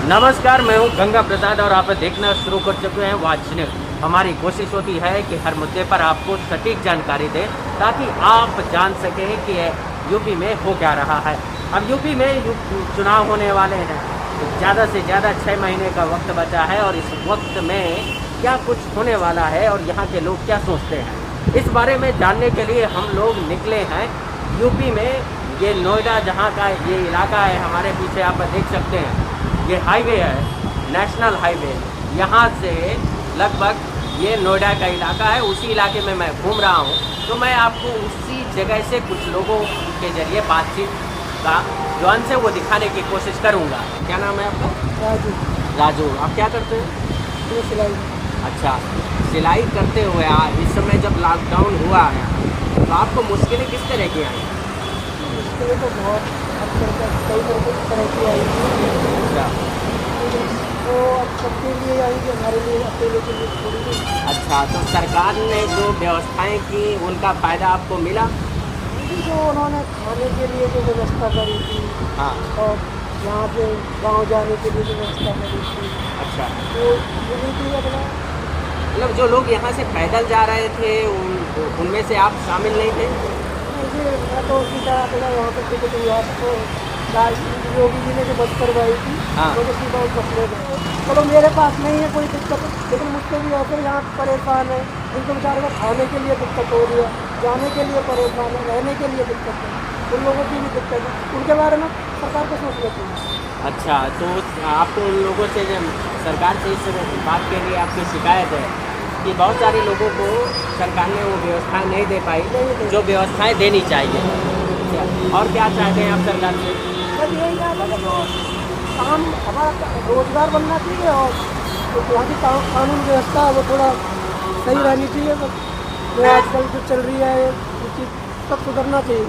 नमस्कार, मैं हूं गंगा प्रसाद और आप देखना शुरू कर चुके हैं वाच न्यूज़। हमारी कोशिश होती है कि हर मुद्दे पर आपको सटीक जानकारी दें ताकि आप जान सकें कि यूपी में हो क्या रहा है। अब यूपी में चुनाव होने वाले हैं, ज़्यादा से ज़्यादा 6 महीने का वक्त बचा है और इस वक्त में क्या कुछ होने वाला है और यहाँ के लोग क्या सोचते हैं, इस बारे में जानने के लिए हम लोग निकले हैं यूपी में। ये नोएडा जहाँ का ये इलाका है, हमारे पीछे आप देख सकते हैं, ये हाईवे है, नेशनल हाईवे। यहाँ से लगभग ये नोएडा का इलाका है, उसी इलाके में मैं घूम रहा हूँ। तो मैं आपको उसी जगह से कुछ लोगों के जरिए बातचीत का जो अंश है वो दिखाने की कोशिश करूँगा। क्या नाम है आपका? राजू। राजू। आप क्या करते हैं? ये सिलाई। अच्छा, सिलाई करते हुए इस समय जब लॉकडाउन हुआ है तो आपको मुश्किलें किस तरह की आई? मुश्किलें तो बहुत कई तरह की आई थी। अच्छा तो अब सबके लिए आई कि हमारे लिए अकेले के लिए थोड़ी नहीं। अच्छा, तो सरकार ने जो व्यवस्थाएं की उनका फ़ायदा आपको मिला? जो उन्होंने खाने के लिए जो व्यवस्था करी थी, हाँ। और यहाँ से गांव जाने के लिए जो व्यवस्था करी थी, अच्छा, तो ये नहीं थी अपना। मतलब जो लोग यहाँ से पैदल जा रहे थे उनमें से आप शामिल नहीं थे? मुझे मैं तो सीधा अपना वहाँ पर टिकट हुआ तो योगी जी ने जो बस करवाई थी, हाँ। वो तो सीधा उस बस में गए। चलो मेरे पास नहीं है कोई दिक्कत, लेकिन मुझसे भी ऐसे यहाँ परेशान है, उनको बेचारे को खाने के लिए दिक्कत हो रही है, जाने के लिए परेशान है, रहने के लिए दिक्कत है, उन लोगों की भी दिक्कत है। उनके बारे में सरकार को सोचना चाहिए। अच्छा, तो आपको उन लोगों से सरकार से इस बात के लिए आपकी शिकायत है कि बहुत सारे लोगों को सरकार ने वो व्यवस्थाएं नहीं दे पाई जो व्यवस्थाएं देनी चाहिए। अच्छा, और क्या चाहते हैं आप सरकार से? बस यही है कि जो काम हमारा रोजगार बनना चाहिए और तो यहाँ की कानून व्यवस्था है वो थोड़ा सही रहनी चाहिए। जो आजकल जो चल रही है वो चीज़ सब सुधरना चाहिए।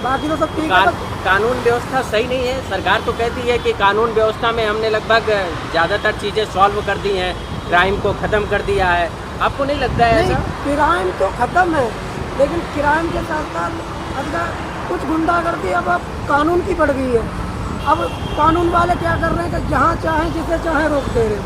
बाकी तो सब ठीक है। कानून व्यवस्था सही नहीं है। सरकार तो कहती है कि कानून व्यवस्था में हमने लगभग ज़्यादातर चीज़ें सॉल्व कर दी हैं, क्राइम को ख़त्म कर दिया है। आपको नहीं लगता है ऐसा? क्राइम तो ख़त्म है, लेकिन क्राइम के साथ साथ अगर कुछ गुंडागर्दी अब कानून की बढ़ गई है। अब कानून वाले क्या कर रहे हैं कि जहाँ चाहें जिसे चाहें रोक दे रहे हैं।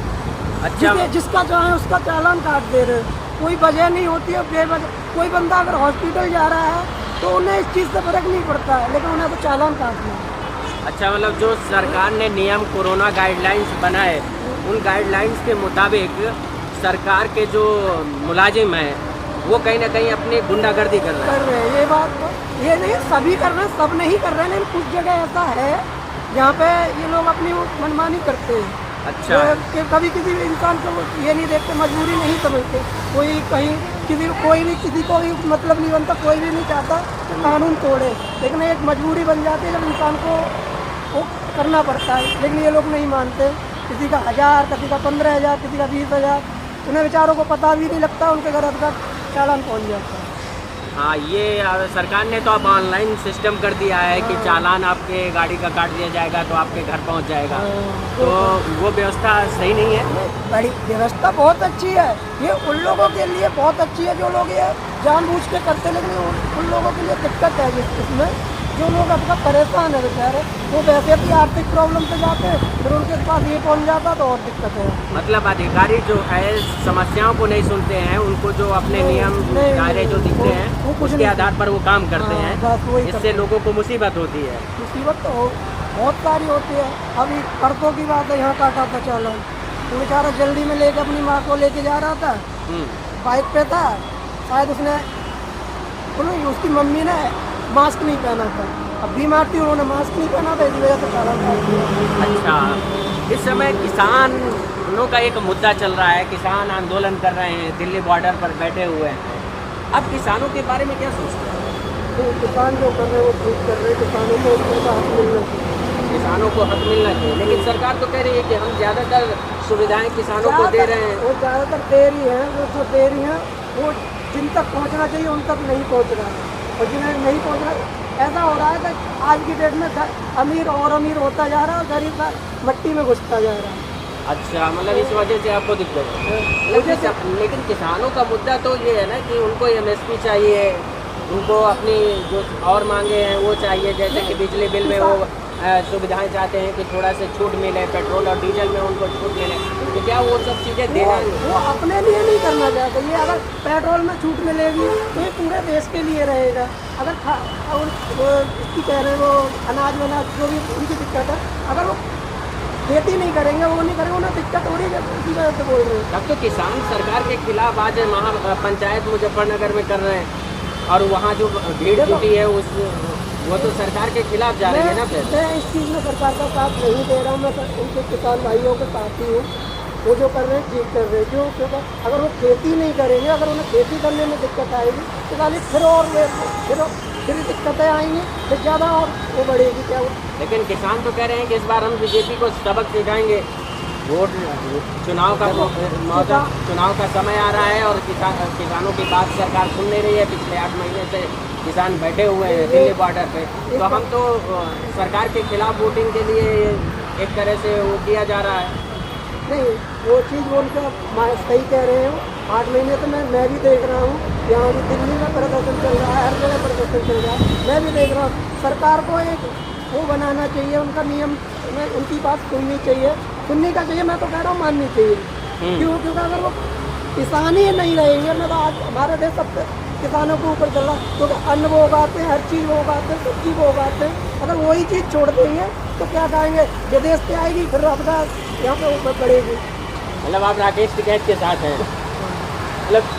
अच्छा, जिसका चाहें उसका चालान काट दे रहे हैं, कोई वजह नहीं होती है बेवजह। कोई बंदा अगर हॉस्पिटल जा रहा है तो उन्हें इस चीज़ से फर्क नहीं पड़ता है, लेकिन उन्हें तो चालान काटना है। अच्छा, मतलब जो सरकार ने नियम कोरोना गाइडलाइंस बनाए उन गाइडलाइंस के मुताबिक सरकार के जो मुलाजिम हैं वो कहीं ना कहीं अपनी गुंडागर्दी कर रहे हैं। ये बात तो ये नहीं सभी कर रहे हैं, सब नहीं कर रहे हैं, लेकिन कुछ जगह ऐसा है जहाँ पे ये लोग अपनी मनमानी करते हैं। अच्छा, कि कभी किसी भी इंसान को ये नहीं देखते, मजबूरी नहीं समझते। कोई कहीं कोई भी किसी को भी मतलब नहीं बनता, कोई भी नहीं चाहता कि कानून तोड़े, लेकिन एक मजबूरी बन जाती है जब इंसान को वो करना पड़ता है। लेकिन ये लोग नहीं मानते। किसी का 1000, किसी का 15,000, किसी का 20,000, उन्हें बेचारों को पता भी नहीं लगता, उनके घर का चालान पहुँच जाता है। हाँ, ये सरकार ने तो अब ऑनलाइन सिस्टम कर दिया है कि चालान आपके गाड़ी का काट दिया जाएगा तो आपके घर पहुंच जाएगा। तो वो व्यवस्था सही नहीं है। बड़ी व्यवस्था बहुत अच्छी है, ये उन लोगों के लिए बहुत अच्छी है जो लोग ये जानबूझ के करते, लेकिन उन लोगों के लिए दिक्कत है इसमें। जो लोग अपना परेशान है बेचारे, वो वैसे भी आर्थिक प्रॉब्लम से जाते हैं, फिर उनके पास ये पहुंच जाता तो और दिक्कत है। मतलब अधिकारी जो है समस्याओं को नहीं सुनते हैं, उनको जो अपने नियम दायरे जो दिखते हैं उसके आधार पर वो काम करते हैं, इससे लोगों को मुसीबत होती है। मुसीबत तो बहुत सारी होती है। अभी परसों की बात है, यहाँ काटा था चालान, तो बेचारा जल्दी में लेके अपनी माँ को लेके जा रहा था, बाइक पे था, शायद उसकी मम्मी ने मास्क नहीं पहना था। अब बीमार थी, उन्होंने मास्क नहीं पहना था, इस वजह से चालान काट दिया। अच्छा, इस समय किसानों का एक मुद्दा चल रहा है, किसान आंदोलन कर रहे हैं, दिल्ली बॉर्डर पर बैठे हुए हैं। अब किसानों के बारे में क्या सोचते हैं? तो किसान जो कर रहे हैं वो ठीक कर रहे हैं, किसानों को उनका हक मिलना चाहिए। किसानों को हक मिलना चाहिए, लेकिन सरकार तो कह रही है कि हम ज़्यादातर सुविधाएं किसानों को दे रहे हैं। वो ज़्यादातर दे रही हैं, वो जो दे रही हैं वो जिन तक पहुँचना चाहिए उन तक नहीं पहुँच रहा है, और जिन्हें नहीं पहुँच रहा ऐसा हो रहा है कि आज की डेट में अमीर और अमीर होता जा रहा है और गरीब मट्टी में घुसता जा रहा है। अच्छा, मतलब इस वजह से आपको दिक्कत है। लेकिन किसानों का मुद्दा तो ये है ना कि उनको MSP चाहिए, उनको अपनी जो और मांगे हैं वो चाहिए, जैसे कि बिजली बिल में वो सुविधाएं चाहते हैं कि थोड़ा सा छूट मिले, पेट्रोल और डीजल में उनको छूट मिले, तो क्या वो सब चीज़ें देना? वो अपने लिए नहीं करना चाहते। ये अगर पेट्रोल में छूट मिलेगी तो ये पूरे देश के लिए रहेगा। अगर और वो इसकी कह रहे हैं वो अनाज वनाज जो भी उनकी दिक्कत है, अगर वो खेती नहीं करेंगे, वो नहीं करेंगे, उन्हें दिक्कत हो रही है, उसी वजह से बोल रहे हैं। तब तो किसान सरकार के खिलाफ आज पंचायत मुजफ्फरनगर में कर रहे हैं, और वहाँ जो भीड़ जुटी है वो तो सरकार के खिलाफ जा रही है ना। फिर मैं इस चीज़ में सरकार का साथ नहीं दे रहा हूँ। मैं उनके किसान भाइयों के साथ ही हूँ। वो जो कर रहे हैं ठीक कर रहे हैं। जो क्योंकि अगर वो खेती नहीं करेंगे, अगर उन्हें खेती करने में दिक्कत आएगी तो खाली फिर दिक्कतें आएंगी, फिर ज़्यादा और वो बढ़ेगी क्या वो। लेकिन किसान तो कह रहे हैं कि इस बार हम बीजेपी को सबक सिखाएंगे। वोट चुनाव का मौसम, चुनाव का समय आ रहा है और किसानों की बात सरकार सुन नहीं रही है। पिछले 8 महीने से किसान बैठे हुए हैं दिल्ली बॉर्डर पे, तो हम तो सरकार के खिलाफ वोटिंग के लिए एक तरह से वो किया जा रहा है। नहीं, वो चीज़ वो उनका सही कह रहे हो। 8 महीने तो मैं भी देख रहा हूँ, यहाँ भी दिल्ली में प्रदर्शन चल रहा है, हर जगह प्रदर्शन चल रहा है, मैं भी देख रहा हूँ। सरकार को एक वो बनाना चाहिए, उनका नियम में उनकी बात सुननी चाहिए, सुननी का चाहिए। मैं तो कह रहा हूँ माननी चाहिए। क्योंकि अगर वो किसान ही नहीं रहेंगे, मैं तो आज हमारे देश सबसे किसानों के ऊपर चल रहा है, क्योंकि अन्न वो उगाते हैं, हर चीज़ वो उगाते हैं, सब्जी वो उगाते हैं। अगर वही चीज़ छोड़ देंगे तो क्या खाएंगे? विदेश से आएगी, फिर अपना यहाँ पे ऊपर बढ़ेगी। मतलब आप राकेश टिकैत के साथ हैं, मतलब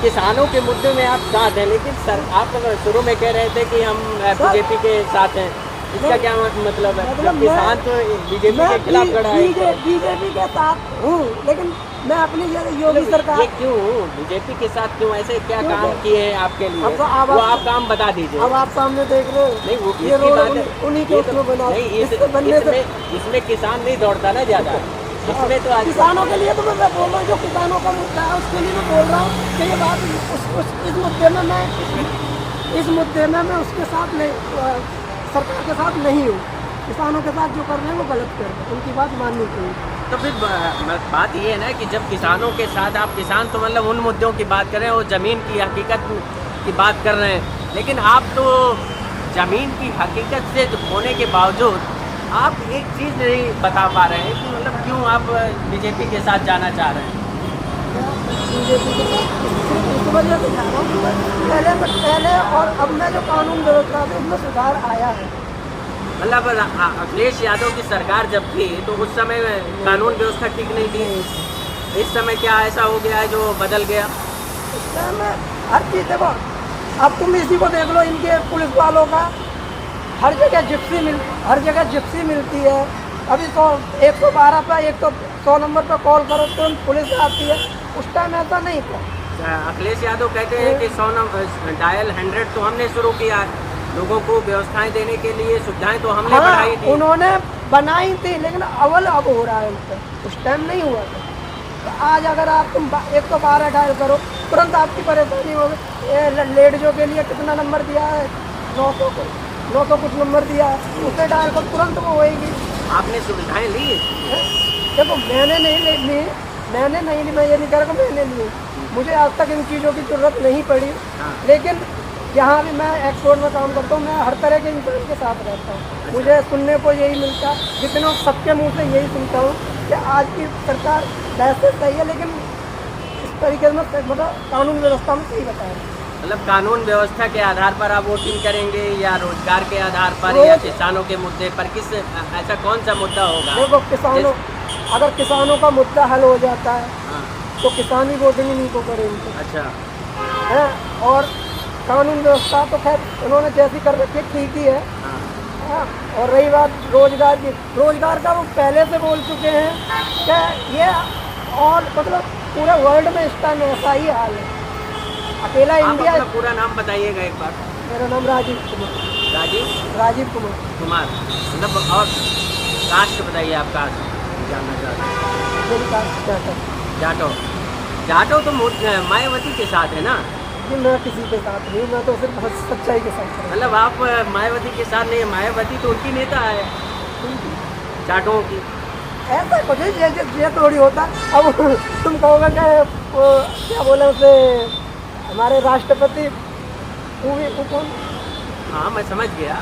किसानों के मुद्दे में आप साथ हैं, लेकिन आप शुरू में कह रहे थे कि हम बीजेपी के साथ हैं। इसका क्या मतलब है? मतलब किसान तो बीजेपी के खिलाफ खड़ा है। बीजेपी के साथ हूँ, लेकिन मैं अपनी योगी सरकार। ये क्यों बीजेपी के साथ क्यों? ऐसे क्या काम किए हैं आपके लिए? तो वो आप काम बता दीजिए। अब आप सामने देख रहे हो। नहीं, वो ये रोड उन्हीं के उसमें बना। इसमें किसान नहीं दौड़ता ना ज़्यादा, इसमें तो किसानों के लिए तो मैं बोल रहा हूँ, जो किसानों का मुद्दा है उसके लिए मैं बोल रहा हूँ कि ये बात इस मुद्दे में मैं उसके साथ नहीं, सरकार के साथ नहीं हूँ। किसानों के साथ जो कर रहे हैं वो गलत कर रहे हैं, उनकी बात माननी चाहिए। तो फिर बात ये है ना कि जब किसानों के साथ आप किसान तो मतलब उन मुद्दों की बात कर रहे हैं, वो ज़मीन की हकीकत की बात कर रहे हैं, लेकिन आप तो ज़मीन की हकीकत से होने के बावजूद आप एक चीज़ नहीं बता पा रहे हैं कि मतलब क्यों आप बीजेपी के साथ जाना चाह रहे हैं? बीजेपी के साथ इस वजह से जा रहा हूँ, पहले और अब में जो कानून व्यवस्था है उसमें सुधार आया है। मतलब अखिलेश यादव की सरकार जब थी तो उस समय कानून व्यवस्था ठीक नहीं थी। इस समय क्या ऐसा हो गया है जो बदल गया? इस समय हर चीज़ देखो, अब तुम इसी को देख लो, इनके पुलिस वालों का हर जगह जिप्सी मिलती है। अभी तो 112 पर 100 नंबर पर कॉल करो तो पुलिस आती है। उस टाइम ऐसा नहीं था। अखिलेश यादव कहते हैं कि 100 नंबर डायल 100 तो हमने शुरू किया है, लोगों को व्यवस्थाएं देने के लिए सुविधाएं तो हमने बढ़ाई थी। उन्होंने बनाई थी, लेकिन अव्वल अब हो रहा है उनसे, उस टाइम नहीं हुआ था। तो आज अगर आप तुम 112 डायल करो, तुरंत आपकी परेशानी होगी। लेडीजों के लिए कितना नंबर दिया है? 900 कुछ नंबर दिया है, उसे डायल कर तुरंत वो होएगी। आपने सुविधाएं ली? देखो मैंने नहीं ली, मैं ये नहीं कह रहा कि मैंने ली। मुझे आज तक इन चीज़ों की जरूरत नहीं पड़ी। लेकिन जहाँ भी मैं एक्सपोर्ट में काम करता हूँ, मैं हर तरह के इंसान के साथ रहता हूँ। मुझे सुनने को यही मिलता है, जितनों सबके मुंह से यही सुनता हूँ कि आज की सरकार वैसे सही है, लेकिन इस तरीके में मतलब कानून व्यवस्था में सही बता रहे हैं। मतलब कानून व्यवस्था के आधार पर आप वोटिंग करेंगे या रोजगार के आधार पर या किसानों के मुद्दे पर? किस ऐसा कौन सा मुद्दा होगा? देखो अगर किसानों का मुद्दा हल हो जाता है तो किसान ही वोटिंग नहीं को करेंगे। अच्छा है। और कानून व्यवस्था तो खैर उन्होंने जैसी कर रखी है ठीक ही है। हाँ। और रही बात रोजगार की, रोजगार का वो पहले से बोल चुके हैं कि ये और मतलब पूरे वर्ल्ड में इस टाइम ऐसा ही हाल है। अकेला इंडिया। अपना पूरा नाम बताइएगा एक बार। मेरा नाम राजीव कुमार। राजीव कुमार। मतलब और कास्ट बताइए, आप कास्ट जानना चाहते हैं? जाटो तो मायावती के साथ है ना? जी मैं किसी के साथ नहीं, मैं तो सिर्फ सच्चाई के साथ हूँ। मतलब आप मायावती के साथ नहीं? मायावती तो उनकी नेता है जाटों की। ऐसा कुछ ये थोड़ी होता। अब तुम कहोगे कि क्या बोले उसे, हमारे राष्ट्रपति वो कौन? हाँ मैं समझ गया।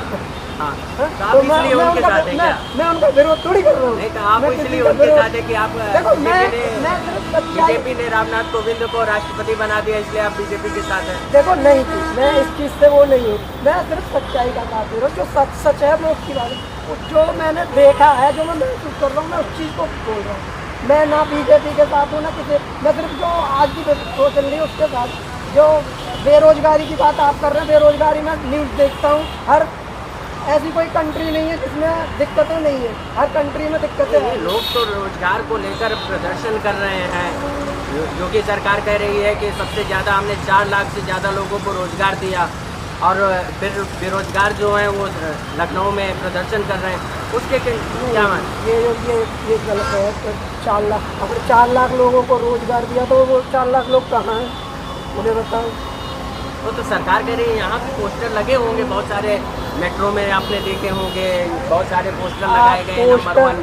हाँ हैं? तो आप इसलिए उनके साथ हैं क्या? मैं उनका विरोध थोड़ी कर रहा हूँ। नहीं तो आप मैं इसलिए किसी का उनके विरोध- साथ है कि आप देखो मैं सिर्फ सच्चाई, बीजेपी ने रामनाथ कोविंद को राष्ट्रपति बना दिया इसलिए आप बीजेपी के साथ हैं। देखो नहीं थी, मैं इस चीज़ से वो नहीं हूँ, मैं सिर्फ सच्चाई का बात कर रहा हूँ। जो सच है मैं उसकी बात, जो मैंने देखा है, जो मैं महसूस कर रहा हूँ, मैं उस चीज़ को बोल रहा हूँ। मैं ना बीजेपी के साथ हूँ ना किसी, मैं सिर्फ जो आज की वो चल रही है उसके साथ। जो बेरोजगारी की बात आप कर रहे हैं, बेरोजगारी में न्यूज़ देखता हूँ, हर ऐसी कोई कंट्री नहीं है जिसमें दिक्कतें नहीं है, हर कंट्री में दिक्कतें ये हैं। लोग तो रोजगार को लेकर प्रदर्शन कर रहे हैं। योगी सरकार कह रही है कि सबसे ज़्यादा हमने 4 लाख से ज़्यादा लोगों को रोजगार दिया और फिर बेरोजगार जो हैं वो लखनऊ में प्रदर्शन कर रहे हैं। उसके क्या मान? ये गलत है। तो 4 लाख, अगर 4 लाख लोगों को रोजगार दिया तो वो 4 लाख लोग कहाँ हैं, मुझे बताओ। वो तो सरकार कह रही है, यहाँ पे पोस्टर लगे होंगे बहुत सारे, मेट्रो में आपने देखे होंगे बहुत सारे पोस्टर लगाए गए हैं नंबर 1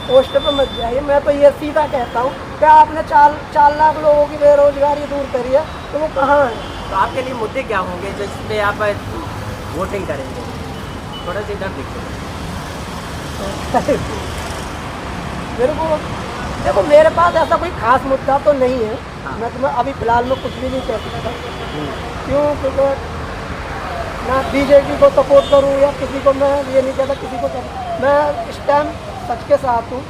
पोस्टर पर मत जाइए। मैं तो ये सीधा कहता हूँ, क्या आपने 4 लाख लोगों की बेरोजगारी दूर करी है तो वो कहाँ है? तो आपके लिए मुद्दे क्या होंगे जिस पे आप वोटिंग करेंगे? थोड़ा सा इधर देखिए। मेरे को देखो, मेरे पास ऐसा कोई खास मुद्दा तो नहीं है। हाँ। मैं तुम्हें अभी फिलहाल में कुछ भी नहीं कह सकता। क्यों? क्योंकि ना बीजेपी को सपोर्ट करूं या किसी को, मैं ये नहीं कहता किसी को मैं इस टाइम सच के साथ हूं।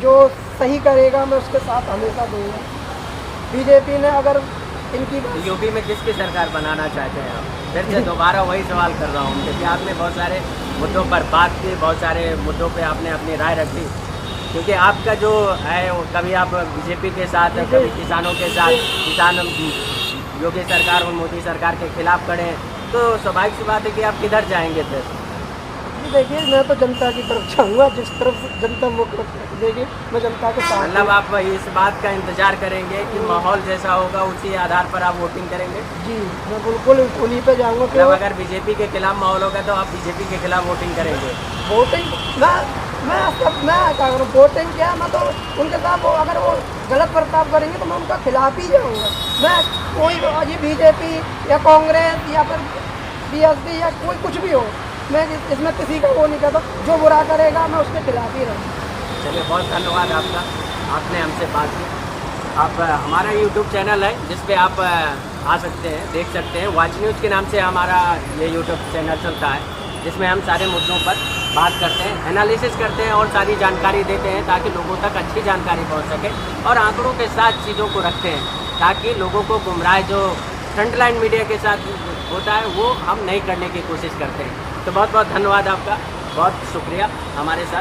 जो सही करेगा मैं उसके साथ हमेशा दूंगा। बीजेपी ने अगर इनकी यूपी में किसकी सरकार बनाना चाहते हैं आप? फिर से दोबारा वही सवाल कर रहा हूँ क्योंकि आपने बहुत सारे मुद्दों पर बात की, बहुत सारे मुद्दों पे आपने अपनी राय रखी। क्योंकि आपका जो है वो कभी आप बीजेपी के साथ, कभी किसानों के साथ, किसान योगी सरकार और मोदी सरकार के खिलाफ खड़े हैं, तो स्वाभाविक सी बात है कि आप किधर जाएंगे फिर? देखिए, मैं तो जनता की तरफ जाऊँगा, जिस तरफ जनता मुख देखिए, मैं जनता के साथ हूं। मतलब आप इस बात का इंतजार करेंगे कि माहौल जैसा होगा उसी आधार पर आप वोटिंग करेंगे? जी, मैं बिल्कुल उन्हीं पे जाऊँगा। मतलब अगर बीजेपी के खिलाफ माहौल होगा तो आप बीजेपी के खिलाफ वोटिंग करेंगे? वोटिंग मैं क्या करूँ? वोटिंग क्या है, मैं तो उनके साथ, वो अगर वो गलत बर्ताव करेंगे तो मैं उनका खिलाफ ही जाऊँगा। मैं कोई ये बीजेपी या कांग्रेस या फिर बीएसपी या कोई कुछ भी हो, मैं इसमें किसी का वो नहीं कहता। जो बुरा करेगा मैं उसके खिलाफ ही रहूँगा। चलिए, बहुत धन्यवाद आपका, आपने हमसे बात की। आप हमारा यूट्यूब चैनल है जिस पे आप आ सकते हैं, देख सकते हैं। वॉच न्यूज़ के नाम से हमारा ये यूट्यूब चैनल चलता है, जिसमें हम सारे मुद्दों पर बात करते हैं, एनालिसिस करते हैं और सारी जानकारी देते हैं ताकि लोगों तक अच्छी जानकारी पहुंच सके, और आंकड़ों के साथ चीज़ों को रखते हैं ताकि लोगों को गुमराह जो फ्रंटलाइन मीडिया के साथ होता है वो हम नहीं करने की कोशिश करते हैं। तो बहुत बहुत धन्यवाद आपका, बहुत शुक्रिया हमारे साथ।